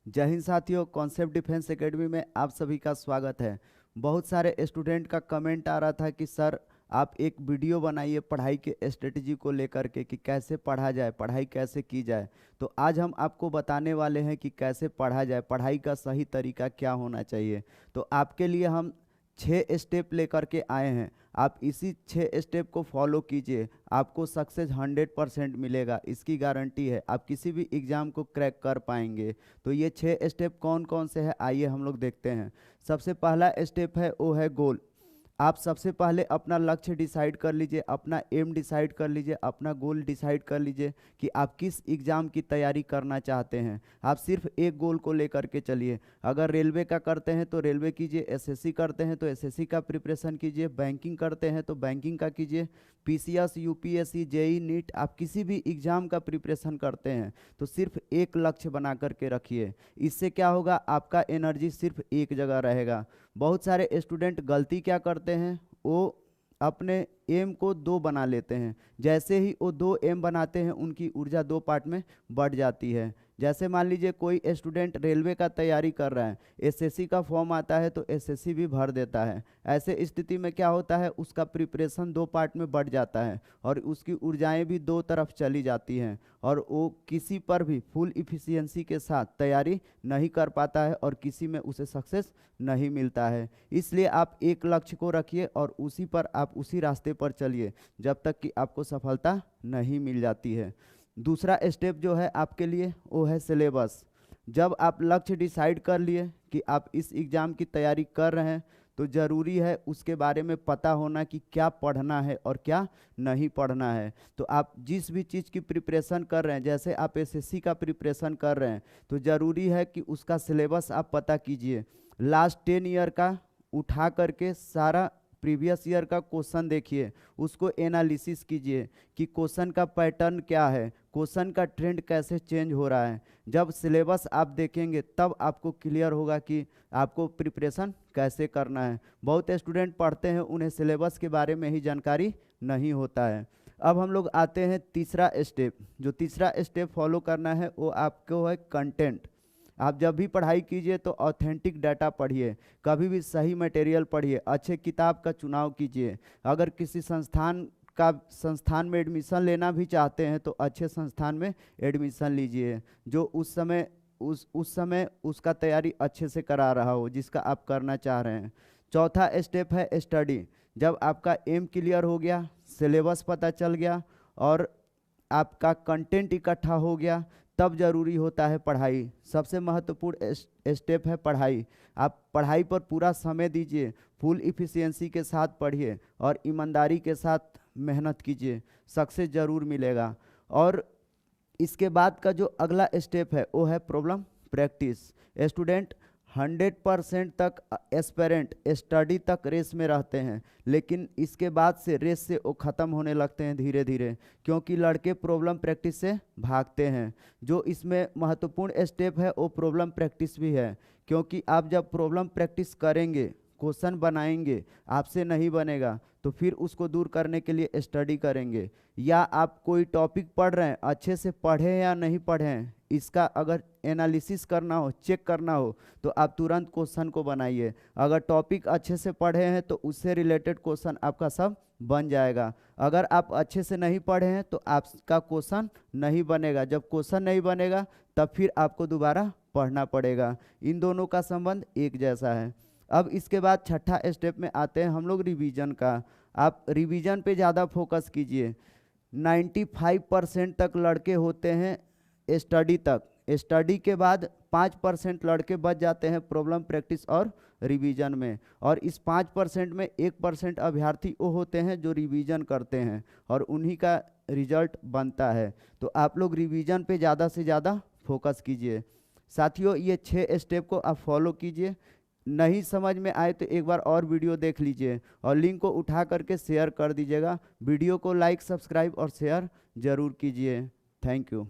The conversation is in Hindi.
जय हिंद साथियों, कॉन्सेप्ट डिफेंस एकेडमी में आप सभी का स्वागत है। बहुत सारे स्टूडेंट का कमेंट आ रहा था कि सर आप एक वीडियो बनाइए पढ़ाई के स्ट्रेटजी को लेकर के कि कैसे पढ़ा जाए, पढ़ाई कैसे की जाए। तो आज हम आपको बताने वाले हैं कि कैसे पढ़ा जाए, पढ़ाई का सही तरीका क्या होना चाहिए। तो आपके लिए हम 6 स्टेप लेकर के आए हैं। आप इसी 6 स्टेप को फॉलो कीजिए, आपको सक्सेस 100% मिलेगा, इसकी गारंटी है। आप किसी भी एग्ज़ाम को क्रैक कर पाएंगे। तो ये 6 स्टेप कौन कौन से हैं, आइए हम लोग देखते हैं। सबसे पहला स्टेप है वो है गोल। आप सबसे पहले अपना लक्ष्य डिसाइड कर लीजिए, अपना एम डिसाइड कर लीजिए, अपना गोल डिसाइड कर लीजिए कि आप किस एग्ज़ाम की तैयारी करना चाहते हैं। आप सिर्फ एक गोल को लेकर के चलिए। अगर रेलवे का करते हैं तो रेलवे कीजिए, एसएससी करते हैं तो एसएससी का प्रिपरेशन कीजिए, बैंकिंग करते हैं तो बैंकिंग का कीजिए, पीसीएस, यूपीएससी, जेई, नीट, आप किसी भी एग्ज़ाम का प्रिपरेशन करते हैं तो सिर्फ एक लक्ष्य बना करके रखिए। इससे क्या होगा, आपका एनर्जी सिर्फ एक जगह रहेगा। बहुत सारे स्टूडेंट गलती क्या करते हैं, वो अपने एम को 2 बना लेते हैं। जैसे ही वो 2 एम बनाते हैं उनकी ऊर्जा 2 पार्ट में बढ़ जाती है। जैसे मान लीजिए कोई स्टूडेंट रेलवे का तैयारी कर रहा है, एसएससी का फॉर्म आता है तो एसएससी भी भर देता है। ऐसे स्थिति में क्या होता है, उसका प्रिपरेशन 2 पार्ट में बढ़ जाता है और उसकी ऊर्जाएं भी 2 तरफ चली जाती हैं और वो किसी पर भी फुल इफिशियंसी के साथ तैयारी नहीं कर पाता है और किसी में उसे सक्सेस नहीं मिलता है। इसलिए आप एक लक्ष्य को रखिए और उसी पर आप उसी रास्ते पर चलिए जब तक कि आपको सफलता नहीं मिल जाती है। दूसरा स्टेप जो है आपके लिए वो है सिलेबस। जब आप लक्ष्य डिसाइड कर लिए कि आप इस एग्ज़ाम की तैयारी कर रहे हैं तो ज़रूरी है उसके बारे में पता होना कि क्या पढ़ना है और क्या नहीं पढ़ना है। तो आप जिस भी चीज़ की प्रिपरेशन कर रहे हैं, जैसे आप एसएससी का प्रिपरेशन कर रहे हैं तो ज़रूरी है कि उसका सिलेबस आप पता कीजिए। लास्ट 10 ईयर का उठा करके सारा प्रीवियस ईयर का क्वेश्चन देखिए, उसको एनालिसिस कीजिए कि क्वेश्चन का पैटर्न क्या है, क्वेश्चन का ट्रेंड कैसे चेंज हो रहा है। जब सिलेबस आप देखेंगे तब आपको क्लियर होगा कि आपको प्रिपरेशन कैसे करना है। बहुत स्टूडेंट पढ़ते हैं, उन्हें सिलेबस के बारे में ही जानकारी नहीं होता है। अब हम लोग आते हैं तीसरा स्टेप। जो तीसरा स्टेप फॉलो करना है वो आपको है कंटेंट। आप जब भी पढ़ाई कीजिए तो ऑथेंटिक डाटा पढ़िए, कभी भी सही मटेरियल पढ़िए, अच्छे किताब का चुनाव कीजिए। अगर किसी संस्थान में एडमिशन लेना भी चाहते हैं तो अच्छे संस्थान में एडमिशन लीजिए जो उस समय उसका तैयारी अच्छे से करा रहा हो जिसका आप करना चाह रहे हैं। चौथा स्टेप है स्टडी। जब आपका एम क्लियर हो गया, सिलेबस पता चल गया और आपका कंटेंट इकट्ठा हो गया, तब जरूरी होता है पढ़ाई। सबसे महत्वपूर्ण स्टेप है पढ़ाई। आप पढ़ाई पर पूरा समय दीजिए, फुल इफिशियंसी के साथ पढ़िए और ईमानदारी के साथ मेहनत कीजिए, सक्सेस जरूर मिलेगा। और इसके बाद का जो अगला स्टेप है वो है प्रॉब्लम प्रैक्टिस। स्टूडेंट 100% तक एस्पेरेंट स्टडी तक रेस में रहते हैं, लेकिन इसके बाद से रेस से वो ख़त्म होने लगते हैं धीरे धीरे, क्योंकि लड़के प्रॉब्लम प्रैक्टिस से भागते हैं। जो इसमें महत्वपूर्ण स्टेप है वो प्रॉब्लम प्रैक्टिस भी है, क्योंकि आप जब प्रॉब्लम प्रैक्टिस करेंगे, क्वेश्चन बनाएंगे, आपसे नहीं बनेगा तो फिर उसको दूर करने के लिए स्टडी करेंगे। या आप कोई टॉपिक पढ़ रहे हैं, अच्छे से पढ़ें या नहीं पढ़ें, इसका अगर एनालिसिस करना हो, चेक करना हो तो आप तुरंत क्वेश्चन को बनाइए। अगर टॉपिक अच्छे से पढ़े हैं तो उससे रिलेटेड क्वेश्चन आपका सब बन जाएगा। अगर आप अच्छे से नहीं पढ़े हैं तो आपका क्वेश्चन नहीं बनेगा। जब क्वेश्चन नहीं बनेगा तब फिर आपको दोबारा पढ़ना पड़ेगा। इन दोनों का संबंध एक जैसा है। अब इसके बाद छठा स्टेप में आते हैं हम लोग रिवीजन का। आप रिवीजन पे ज़्यादा फोकस कीजिए। 95% तक लड़के होते हैं स्टडी तक, स्टडी के बाद 5% लड़के बच जाते हैं प्रॉब्लम प्रैक्टिस और रिवीजन में। और इस 5% में 1% अभ्यर्थी वो होते हैं जो रिवीजन करते हैं और उन्हीं का रिजल्ट बनता है। तो आप लोग रिवीजन पे ज़्यादा से ज़्यादा फोकस कीजिए। साथियों, ये 6 स्टेप को आप फॉलो कीजिए। नहीं समझ में आए तो एक बार और वीडियो देख लीजिए और लिंक को उठा करके शेयर कर दीजिएगा। वीडियो को लाइक, सब्सक्राइब और शेयर जरूर कीजिए। Thank you.